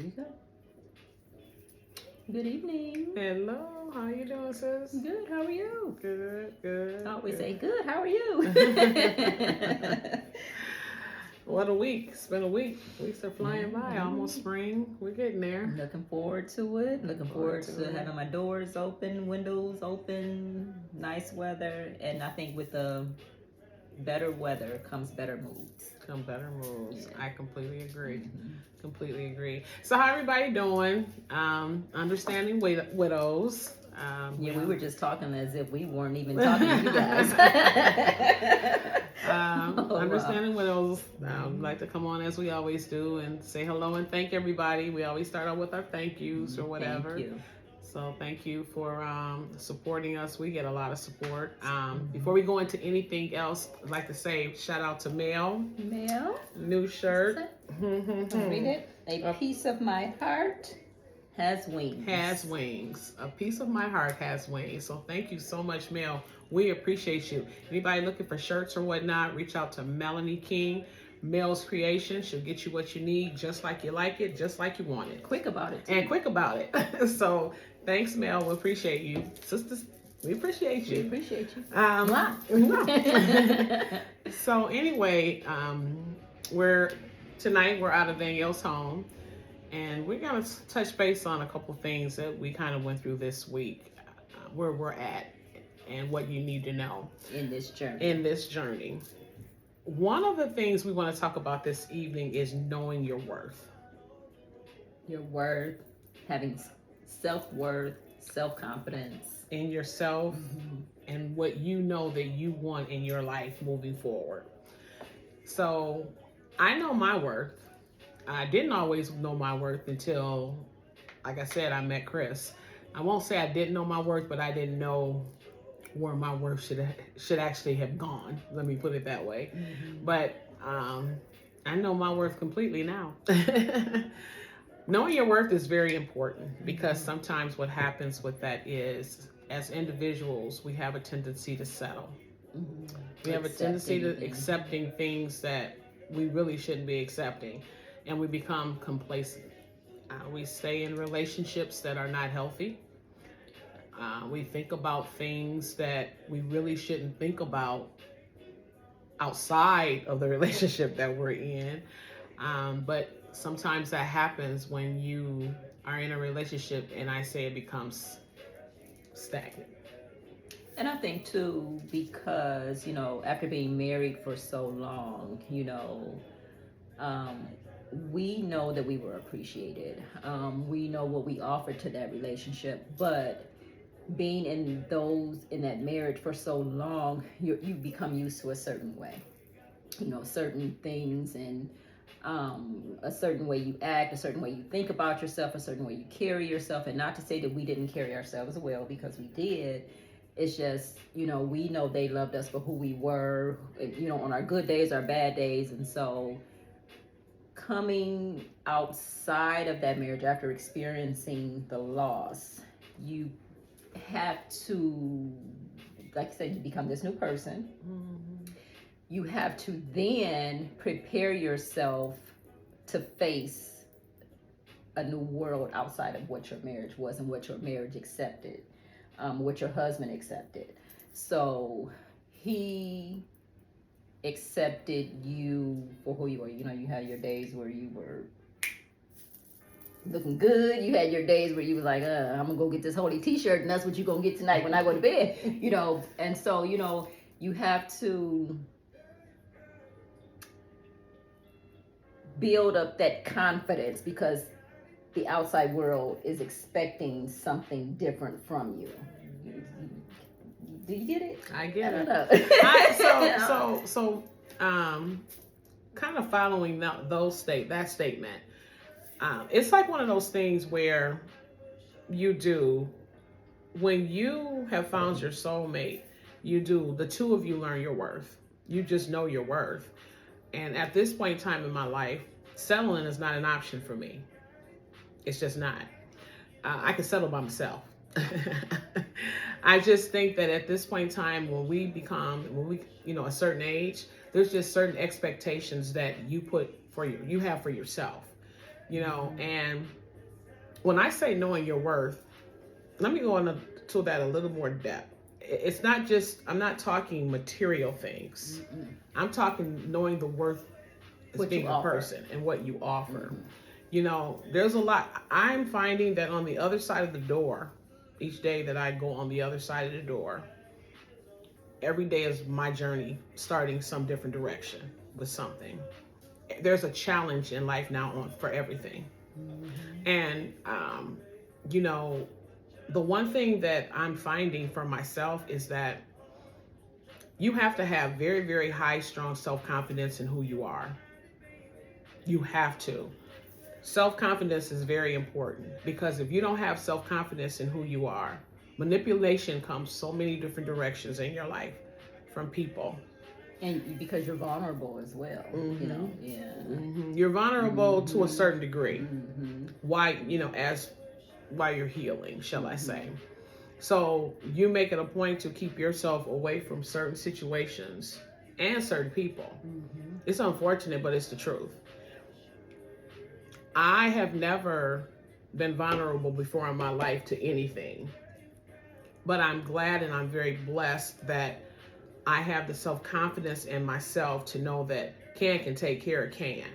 You go. Good evening. Hello, how you doing, sis? Good. How are you? Good, good. I always say good. How are you? What a week. It's been a week. Weeks are flying by. Almost spring. We're getting there. Looking forward to it. Looking forward to having my doors open, windows open, nice weather. And I think with the better weather comes better moods. Come better moods. Yeah. I completely agree. Completely agree. So how everybody doing? Understanding widows. Yeah, we were just talking as if we weren't even talking to you guys. Understanding widows. Like to come on as we always do and say hello and thank everybody. We always start out with our thank yous or whatever. Thank you. So thank you for supporting us. We get a lot of support. Before we go into anything else, I'd like to say shout out to Mel. Mel? New shirt. Read it. A piece of my heart has wings. Has wings. A piece of my heart has wings. So thank you so much, Mel. We appreciate you. Anybody looking for shirts or whatnot, reach out to Melanie King. Mel's Creation. She'll get you what you need, just like you like it, just like you want it. Quick about it, too. And quick about it. So thanks, Mel. We appreciate you. Sisters, we appreciate you. We appreciate you. So anyway, tonight we're out of Danielle's home, and we're gonna touch base on a couple things that we kind of went through this week, where we're at, and what you need to know in this journey. One of the things we want to talk about this evening is knowing your worth. Your worth, having self-worth, self-confidence in yourself, and what you know that you want in your life moving forward. So I know my worth. I didn't always know my worth until, like I said, I met Chris. I won't say I didn't know my worth, but I didn't know where my worth should actually have gone. Let me put it that way. But I know my worth completely now. Knowing your worth is very important, because sometimes what happens with that is, as individuals, we have a tendency to settle. We have a tendency to accepting things that we really shouldn't be accepting, and we become complacent. We stay in relationships that are not healthy. We think about things that we really shouldn't think about outside of the relationship that we're in. But sometimes that happens when you are in a relationship, and I say it becomes stagnant. And I think too, because, after being married for so long, we know that we were appreciated. We know what we offered to that relationship, but being in that marriage for so long, you become used to a certain way, certain things, and a certain way you act, a certain way you think about yourself, a certain way you carry yourself. And not to say that we didn't carry ourselves well, because we did. It's just, we know they loved us for who we were, on our good days, our bad days. And so coming outside of that marriage after experiencing the loss, you have to, like I said, you become this new person. You have to then prepare yourself to face a new world outside of what your marriage was and what your marriage accepted, what your husband accepted. So he accepted you for who you were. You had your days where you were looking good. You had your days where you were like, I'm gonna go get this holy t-shirt, and that's what you're gonna get tonight when I go to bed. And so, you have to build up that confidence, because the outside world is expecting something different from you. Do you get it? I get it. Kind of following that statement. It's like one of those things where when you have found your soulmate, the two of you learn your worth. You just know your worth. And at this point in time in my life, settling is not an option for me. It's just not. I can settle by myself. I just think that at this point in time, when we a certain age, there's just certain expectations that you have for yourself. you know. And when I say knowing your worth, let me go into that a little more depth. It's not just, I'm not talking material things. I'm talking knowing the worth as What being you a offer. person and what you offer. You know, there's a lot. I'm finding that on the other side of the door, each day that I go on the other side of the door, every day is my journey starting some different direction with something. There's a challenge in life now on for everything. And, you know, the one thing that I'm finding for myself is that you have to have very, very high, strong self-confidence in who you are. You have to. Self-confidence is very important, because if you don't have self-confidence in who you are, manipulation comes so many different directions in your life from people. And because you're vulnerable as well, you know, You're vulnerable to a certain degree. Why, while you're healing, shall I say. So you make it a point to keep yourself away from certain situations and certain people. It's unfortunate, but it's the truth. I have never been vulnerable before in my life to anything, but I'm glad and I'm very blessed that I have the self-confidence in myself to know that can take care of can,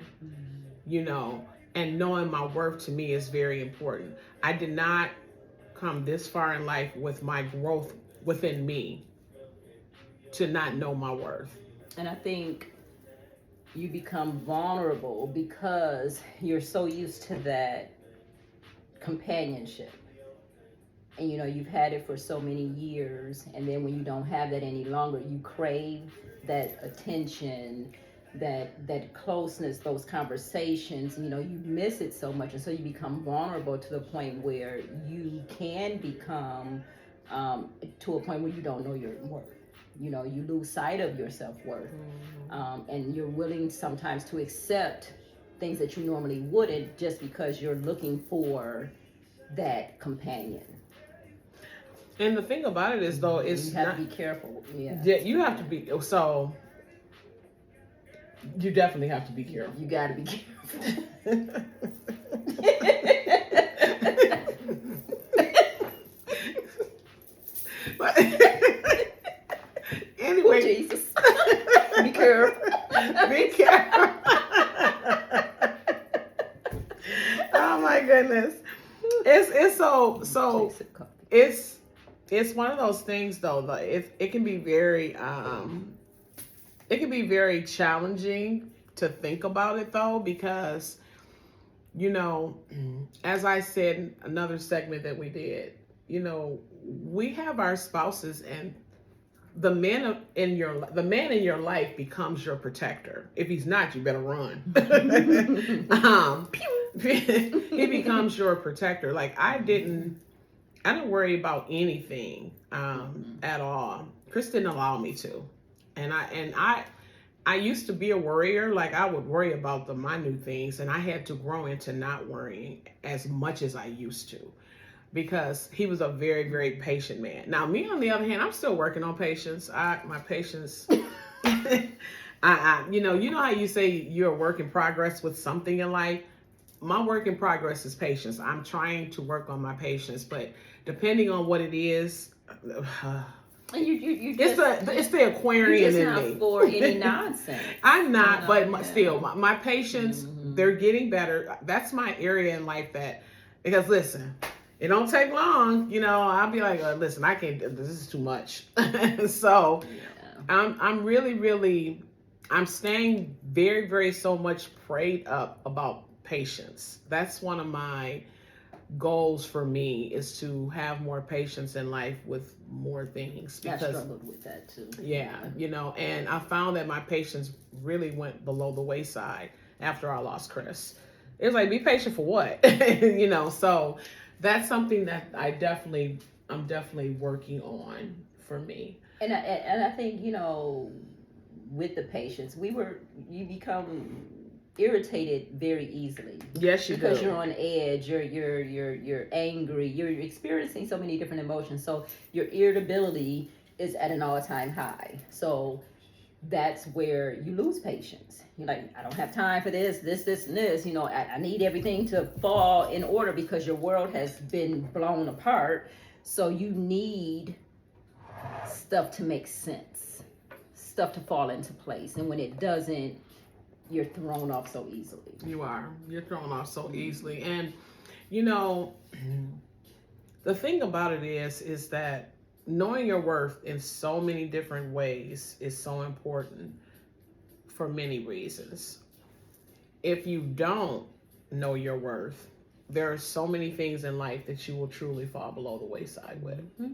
you know, and knowing my worth to me is very important. I did not come this far in life with my growth within me to not know my worth. And I think you become vulnerable because you're so used to that companionship. And you know, you've had it for so many years, and then when you don't have that any longer, you crave that attention, that closeness, those conversations. You know, you miss it so much, and so you become vulnerable to the point where you can become to a point where you don't know your worth. You know, you lose sight of your self-worth, and you're willing sometimes to accept things that you normally wouldn't, just because you're looking for that companion. And the thing about it is, though, it's you have to be careful. Yeah, you have to be. So you definitely have to be careful. You got to be careful. But anyway, Jesus, be careful. Be careful. Oh my goodness, it's so it's one of those things, though. It can be very challenging to think about it, though, because, you know, as I said in another segment that we did, you know, we have our spouses, and the man in your life becomes your protector. If he's not, you better run. He becomes your protector. Like, I didn't worry about anything at all. Chris didn't allow me to, and I used to be a worrier. Like, I would worry about the minute things, and I had to grow into not worrying as much as I used to, because he was a very, very patient man. Now, me, on the other hand, I'm still working on patience. My patience, you know how you say you're a work in progress with something in life? My work in progress is patience. I'm trying to work on my patience, but depending on what it is, and you it's the Aquarian in me. Not for any nonsense. I'm not, but still, my patience, they're getting better. That's my area in life because listen, it don't take long. You know, I'll be like, listen, I can't. This is too much. So, I'm really, I'm staying very, very so much prayed up about patience. That's one of my goals for me, is to have more patience in life with more things, because I struggled with that too. Yeah, you know, and I found that my patience really went below the wayside after I lost Chris. It was like, be patient for what? You know, so that's something that I'm definitely working on for me. And I think, you know, with the patience, you become irritated very easily. Yes, you do. Because you're on edge, you're angry, you're experiencing so many different emotions. So your irritability is at an all-time high. So that's where you lose patience. You're like, I don't have time for this, and this. I need everything to fall in order because your world has been blown apart. So you need stuff to make sense, stuff to fall into place. And when it doesn't, you're thrown off so easily. You're thrown off so easily. And, the thing about it is that knowing your worth in so many different ways is so important for many reasons. If you don't know your worth, there are so many things in life that you will truly fall below the wayside with. Mm-hmm.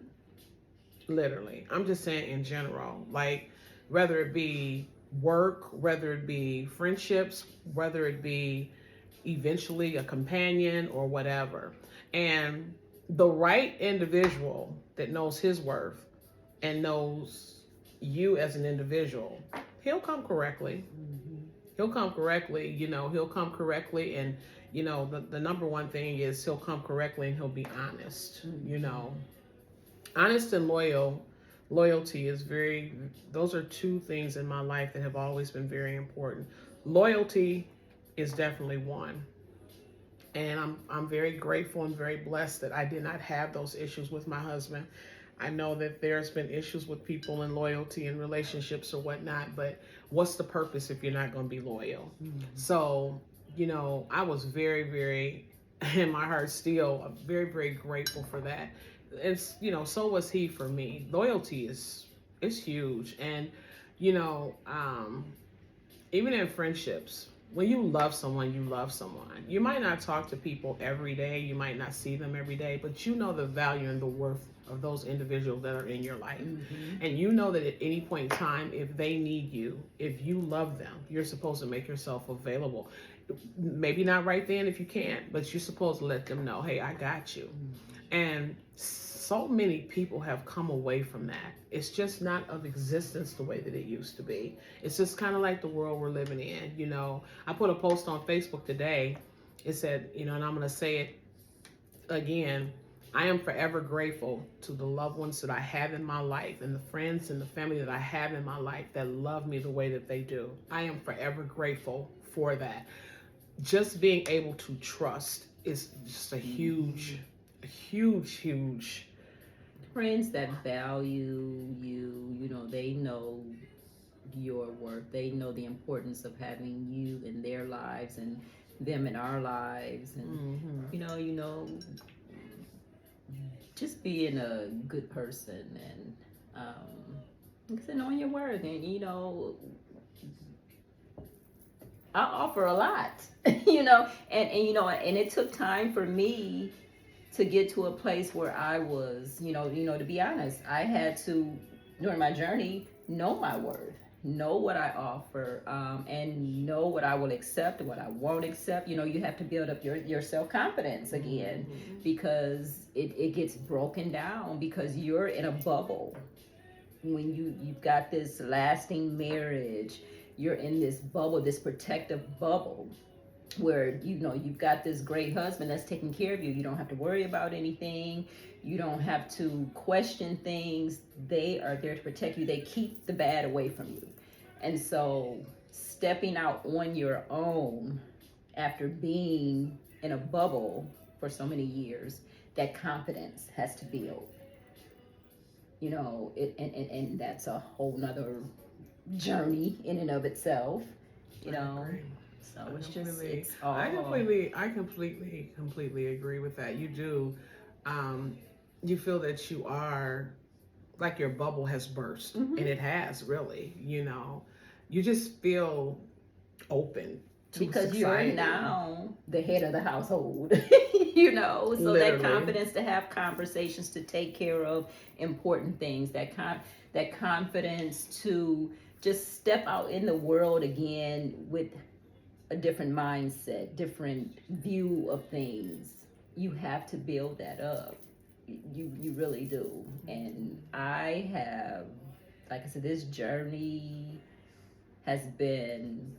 Literally. I'm just saying in general, like whether it be work, whether it be friendships, whether it be eventually a companion or whatever. And the right individual that knows his worth and knows you as an individual, he'll come correctly. Mm-hmm. He'll come correctly, he'll come correctly. And, the number one thing is he'll come correctly and he'll be honest, honest and loyalty is those are two things in my life that have always been very important. Loyalty is definitely one. And I'm very grateful and very blessed that I did not have those issues with my husband. I know that there's been issues with people in loyalty and relationships or whatnot, but what's the purpose if you're not going to be loyal? Mm-hmm. So, I was very, very, in my heart still, I'm very, very grateful for that. It's, so was he for me. Loyalty is huge. And, even in friendships, when you love someone, you love someone. You might not talk to people every day. You might not see them every day, but you know the value and the worth of those individuals that are in your life. Mm-hmm. And you know that at any point in time, if they need you, if you love them, you're supposed to make yourself available. Maybe not right then if you can't, but you're supposed to let them know, hey, I got you. Mm-hmm. And so many people have come away from that. It's just not of existence the way that it used to be. It's just kind of like the world we're living in. I put a post on Facebook today. It said, and I'm going to say it again, I am forever grateful to the loved ones that I have in my life and the friends and the family that I have in my life that love me the way that they do. I am forever grateful for that. Just being able to trust is just a huge friends that value you, they know your worth. They know the importance of having you in their lives and them in our lives. And, mm-hmm. Just being a good person and knowing your worth. And, I offer a lot, and it took time for me to get to a place where I was, to be honest, I had to, during my journey, know my worth, know what I offer, and know what I will accept and what I won't accept. You have to build up your self-confidence again, mm-hmm. because it gets broken down because you're in a bubble. When you've got this lasting marriage, you're in this bubble, this protective bubble, where you've got this great husband that's taking care of you. You don't have to worry about anything. You don't have to question things. They are there to protect you. They keep the bad away from you. And so stepping out on your own after being in a bubble for so many years, that confidence has to build. And that's a whole nother journey in and of itself. So it's all. I completely agree with that. You do. You feel that you are like your bubble has burst, mm-hmm. and it has really. You just feel open because society. You're now the head of the household. So Literally. That confidence to have conversations, to take care of important things, that confidence to just step out in the world again with a different mindset, different view of things. You have to build that up. You really do. And I have, like I said, this journey has been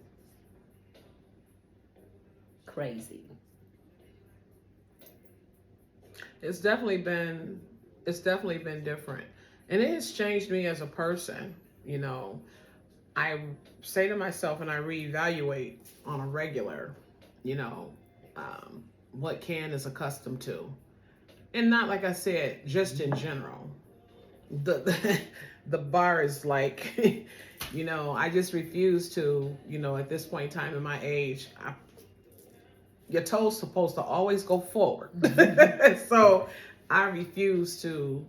crazy. It's definitely been different. And it has changed me as a person, I say to myself and I reevaluate on a regular, you know, what Ken is accustomed to. And not like I said, just in general. The the bar is like, you know, I just refuse to, you know, at this point in time in my age, your toes supposed to always go forward. So I refuse to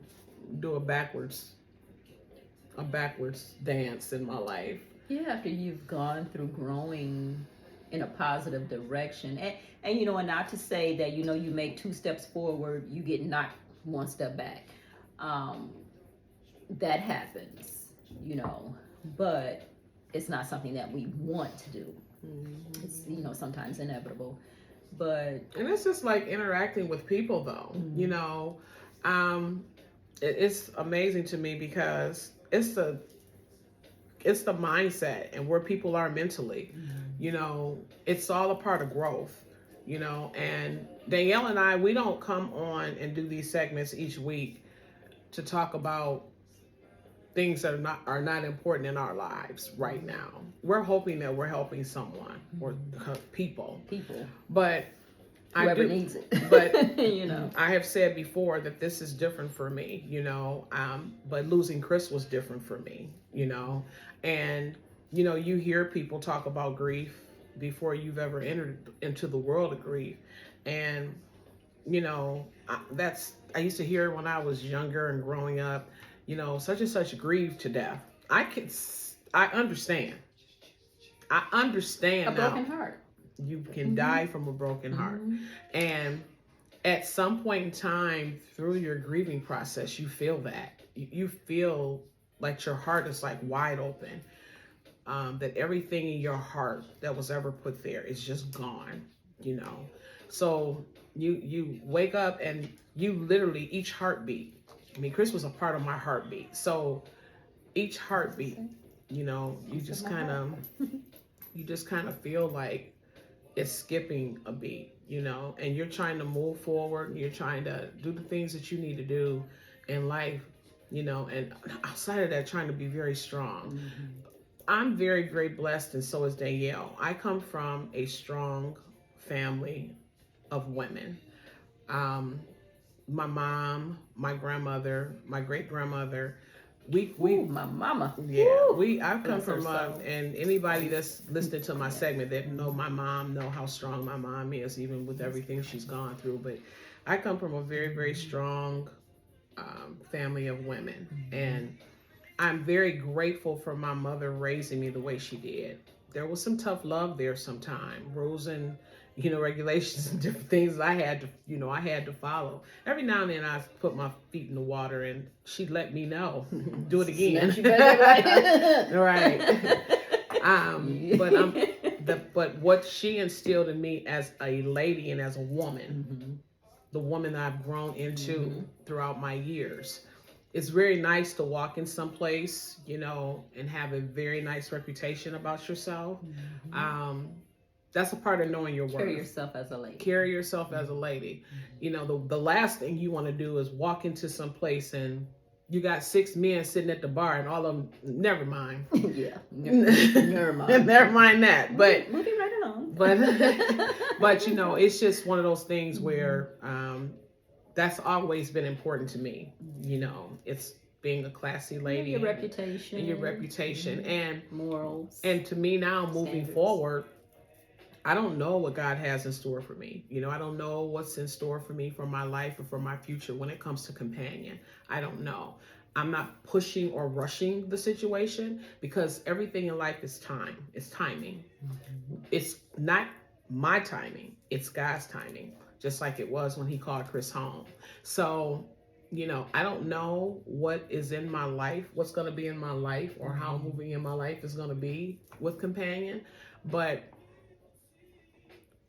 do a backwards dance in my life. Yeah, after you've gone through growing in a positive direction, and you know, and not to say that, you know, you make 2 steps forward, you get knocked 1 step back. Um, that happens, you know, but it's not something that we want to do. It's, you know, sometimes inevitable, but And it's just like interacting with people, though. You know, it's amazing to me because it's the mindset and where people are mentally. You know, it's all a part of growth. You know, and Danielle and I, we don't come on and do these segments each week to talk about things that are not important in our lives right now. We're hoping that we're helping someone or people, but whoever needs it. But you know, I have said before that this is different for me, you know. But losing Chris was different for me, you know. And you know, you hear people talk about grief before you've ever entered into the world of grief, and you know, I used to hear when I was younger and growing up, you know, such and such grieved to death. I understand. I understand a broken heart. You can die from a broken heart. And at some point in time through your grieving process, you feel that. You feel like your heart is like wide open. That everything in your heart that was ever put there is just gone, you know. So you wake up and you literally, each heartbeat. I mean, Chris was a part of my heartbeat. So each heartbeat, you know, you just kind of feel like it's skipping a beat, you know, and you're trying to move forward and you're trying to do the things that you need to do in life, you know, and outside of that, trying to be very strong. I'm very, very blessed, and so is Danielle. I come from a strong family of women. My mom, my grandmother, my great grandmother. Ooh, my mama. Yeah, Ooh, I've come from and anybody that's listening to my segment that know my mom know how strong my mom is, even with everything she's gone through. But I come from a very, very strong family of women, and I'm very grateful for my mother raising me the way she did. There was some tough love there sometime, rules and, you know, regulations and different things I had to follow. Every now and then I put my feet in the water and she'd let me know, do it again. Right. But what she instilled in me as a lady and as a woman, the woman I've grown into throughout my years. It's very nice to walk in some place, you know, and have a very nice reputation about yourself. That's a part of knowing your worth. Carry yourself as a lady. You know, the last thing you want to do is walk into some place and you got 6 men sitting at the bar and all of them, never mind. Yeah. Never mind. Never mind that. But moving right along. But you know, it's just one of those things where that's always been important to me. You know, it's being a classy lady. Your reputation. And morals. And to me now, moving forward, I don't know what God has in store for me. You know, I don't know what's in store for me for my life or for my future when it comes to companion. I don't know. I'm not pushing or rushing the situation because everything in life is time. It's timing. It's not my timing. It's God's timing. Just like it was when he called Chris home. So, you know, I don't know what is in my life, what's going to be in my life, or how moving in my life is going to be with companion. But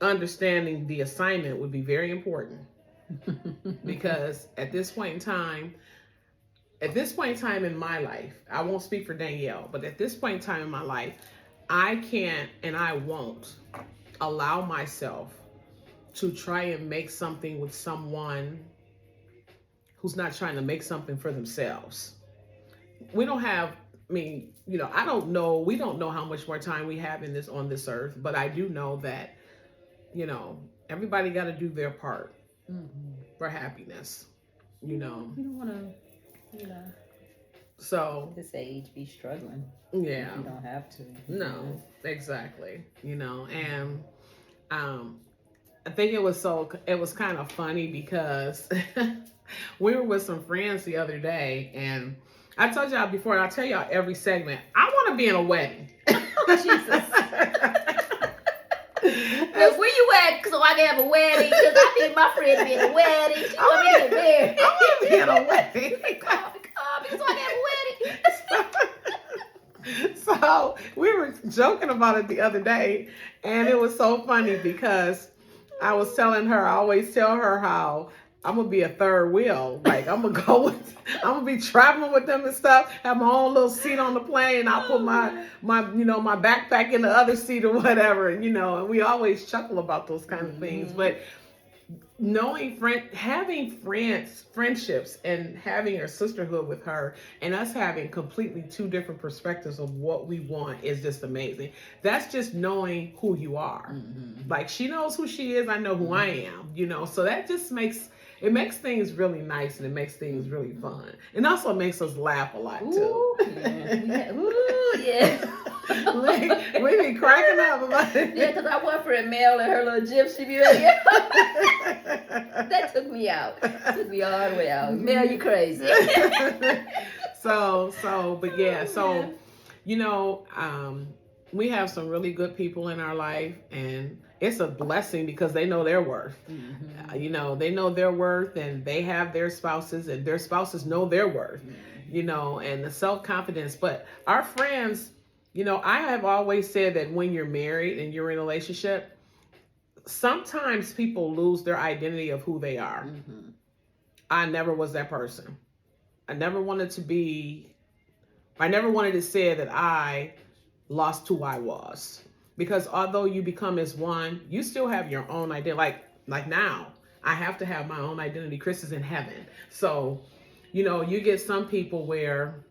understanding the assignment would be very important. Because at this point in time in my life, I won't speak for Danielle, but at this point in time in my life, I can't and I won't allow myself to try and make something with someone who's not trying to make something for themselves. We don't have mean, you know, I don't know. We don't know how much more time we have on this earth, but I do know that, you know, everybody got to do their part for happiness. You know, you don't want to, you know, so at this age be struggling. yeah, You don't have to. no, exactly. You know, and I think it was kind of funny because we were with some friends the other day, and I told y'all before, and I tell y'all every segment, I want to be in a wedding. Jesus. Look, where you at so I can have a wedding? Because I need my friend to be in a wedding. She want me to get married. I want to be in a wedding. Come so I can have a wedding. So we were joking about it the other day, and it was so funny because I was telling her, I always tell her how I'm gonna be a third wheel. Like I'm gonna be traveling with them and stuff. Have my own little seat on the plane. I'll put my my backpack in the other seat or whatever. And we always chuckle about those kind of things. But having friendships, and having a sisterhood with her, and us having completely two different perspectives of what we want is just amazing. That's just knowing who you are. Like she knows who she is, I know who I am. So that just makes things really nice, and it makes things really fun, and also makes us laugh a lot too. Yeah. we be cracking up about it. Yeah, because I went for a Mel and her little gypsy beauty. That took me out. Took me all the way out. Mel, you crazy. But yeah, we have some really good people in our life, and it's a blessing because they know their worth. They know their worth, and they have their spouses, and their spouses know their worth. And the self-confidence. But our friends, I have always said that when you're married and you're in a relationship, sometimes people lose their identity of who they are. I never was that person. I never wanted to say that I lost who I was. Because although you become as one, you still have your own identity. Like now, I have to have my own identity. Chris is in heaven. So, you get some people where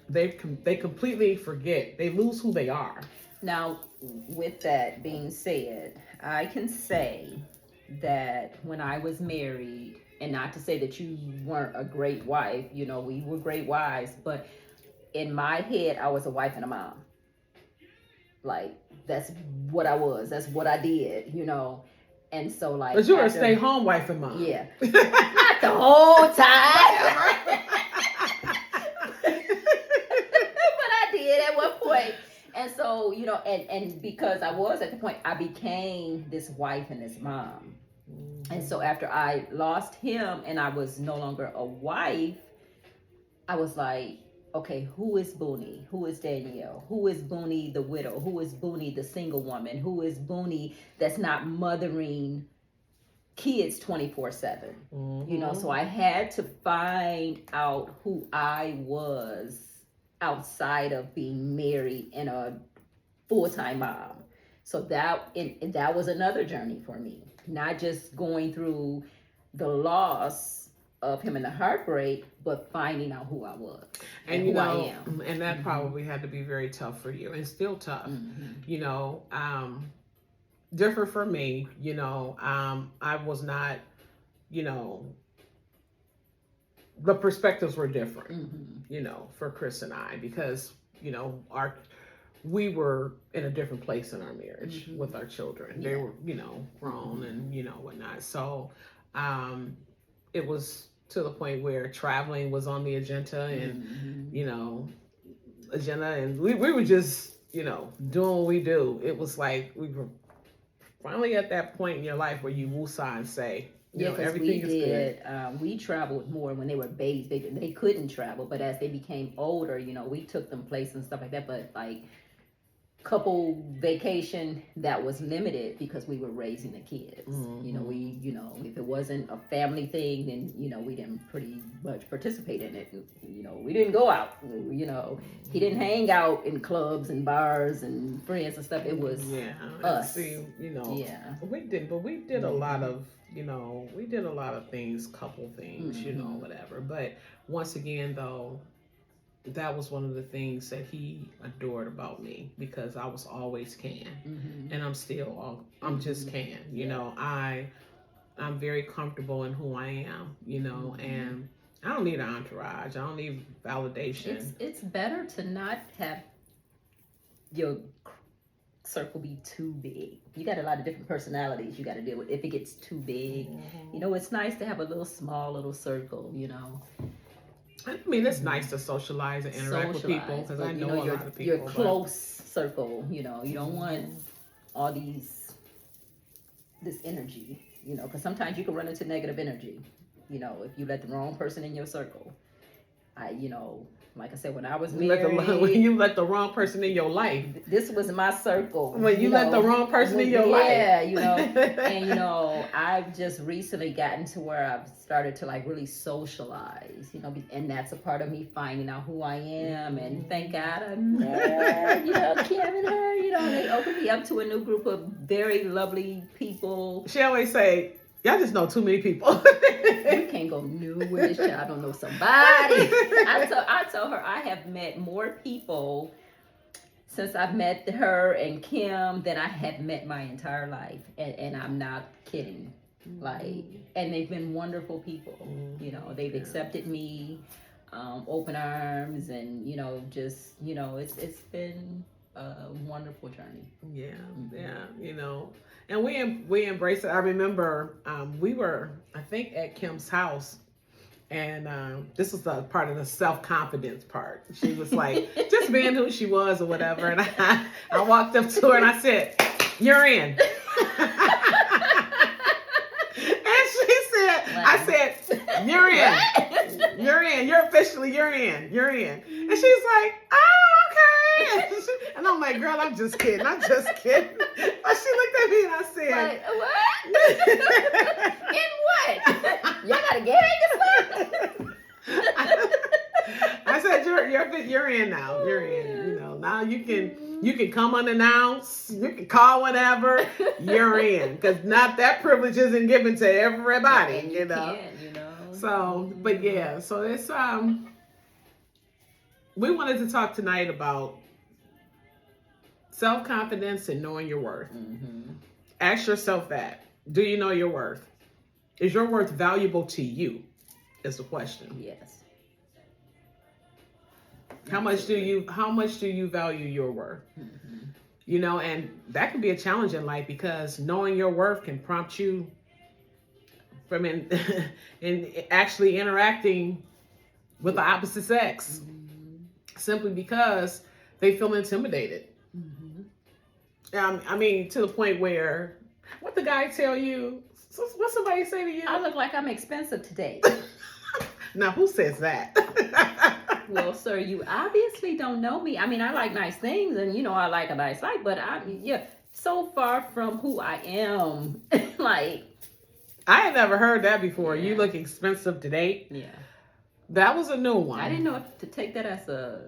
they completely forget. They lose who they are. Now, with that being said, I can say that when I was married, and not to say that you weren't a great wife, we were great wives, but in my head, I was a wife and a mom. Like, that's what I was. That's what I did, And so, like... But you were a stay-home wife and mom. Yeah. Not the whole time. But I did at one point. And so, and because I was at the point, I became this wife and this mom. And so after I lost him and I was no longer a wife, I was like, okay, who is Booney? Who is Danielle? Who is Booney the widow? Who is Booney the single woman? Who is Booney that's not mothering kids 24/7? So I had to find out who I was outside of being married and a full-time mom. So that was another journey for me. Not just going through the loss of him and the heartbreak, but finding out who I was and who I am. And that probably had to be very tough for you, and still tough. Different for me. I was not. The perspectives were different. For Chris and I, because we were in a different place in our marriage with our children. They were, grown and, whatnot. So, it was to the point where traveling was on the agenda and, and we were just, doing what we do. It was like we were finally at that point in your life where you woosah and say, everything is good. We traveled more when they were babies. They couldn't travel, but as they became older, we took them places and stuff like that. But like couple vacation, that was limited because we were raising the kids. If it wasn't a family thing, then we didn't pretty much participate in it. We didn't go out. He didn't hang out in clubs and bars and friends and stuff. It was us. We did, but we did a lot of we did a lot of things, couple things, whatever. But once again, though, that was one of the things that he adored about me, because I was always can, and I'm still I'm just can. You know, I'm very comfortable in who I am. You know, and I don't need an entourage. I don't need validation. It's better to not have your circle be too big. You got a lot of different personalities you got to deal with. If it gets too big, you know, it's nice to have a little small little circle. You know. I mean, it's nice to socialize and interact with people, because I know a lot of people. Your close circle, you know, you don't want all this energy, you know, because sometimes you can run into negative energy, you know, if you let the wrong person in your circle. You know, like I said, when I was married, when you let the wrong person in your life. This was my circle. When you let the wrong person in your life. Yeah, you know, and you know, I've just recently gotten to where I've started to like really socialize, you know, and that's a part of me finding out who I am. And thank God I met, you know, Kim and her, you know, they opened me up to a new group of very lovely people. She always say, y'all just know too many people. We can't go nowhere. This child don't know somebody. I told her I have met more people since I've met her and Kim than I have met my entire life. And I'm not kidding. Like, and they've been wonderful people. You know, they've accepted me, open arms, and, you know, just, you know, it's been a wonderful journey. Yeah, you know. And we embrace it. I remember we were, I think, at Kim's house, and this was the part of the self-confidence part. She was like, just being who she was or whatever. And I walked up to her and I said, "You're in." And she said, wow. I said, "You're in. What? You're in. You're officially, you're in. You're in." And she's like, "Oh, okay." And I'm like, "Girl, I'm just kidding. I'm just kidding." But she looked at me and I said, "What? In what? Y'all got a gang I said, "You're in now. You're in. You know, now you can come unannounced. You can call whenever. You're in, because not that privilege isn't given to everybody. You know. So, but yeah. So it's we wanted to talk tonight about self-confidence and knowing your worth. Ask yourself that. Do you know your worth? Is your worth valuable to you? Is the question. Yes. How much do you value your worth? You know, and that can be a challenge in life, because knowing your worth can prompt you from in actually interacting with the opposite sex, simply because they feel intimidated. I mean, to the point where, what the guy tell you? What somebody say to you? I look like I'm expensive today. Now, who says that? Well, sir, you obviously don't know me. I mean, I like nice things, and you know, I like a nice life, but so far from who I am. Like, I had never heard that before. Yeah. You look expensive today. Yeah. That was a new one. I didn't know if to take that as a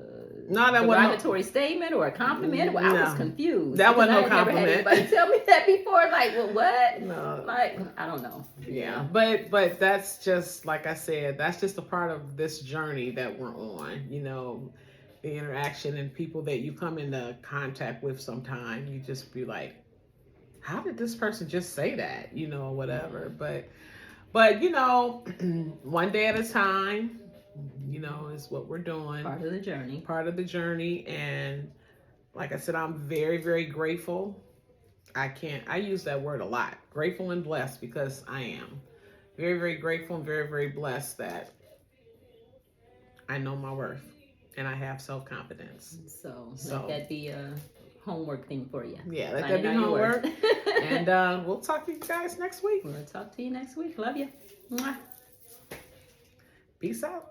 that derogatory statement or a compliment. Well, I was confused. That wasn't no compliment. Never had anybody tell me that before. Like, well, what? No. Like, I don't know. Yeah, but that's just, like I said, that's just a part of this journey that we're on. You know, the interaction and people that you come into contact with sometime, you just be like, how did this person just say that? You know, whatever. But you know, one day at a time. You know, is what we're doing. Part of the journey. And like I said, I'm very, very grateful. I use that word a lot. Grateful and blessed, because I am very, very grateful and very, very blessed that I know my worth and I have self-confidence. So let that be a homework thing for you. Yeah, let that be homework. And we'll talk to you guys next week. We'll talk to you next week. Love you. Mwah. Peace out.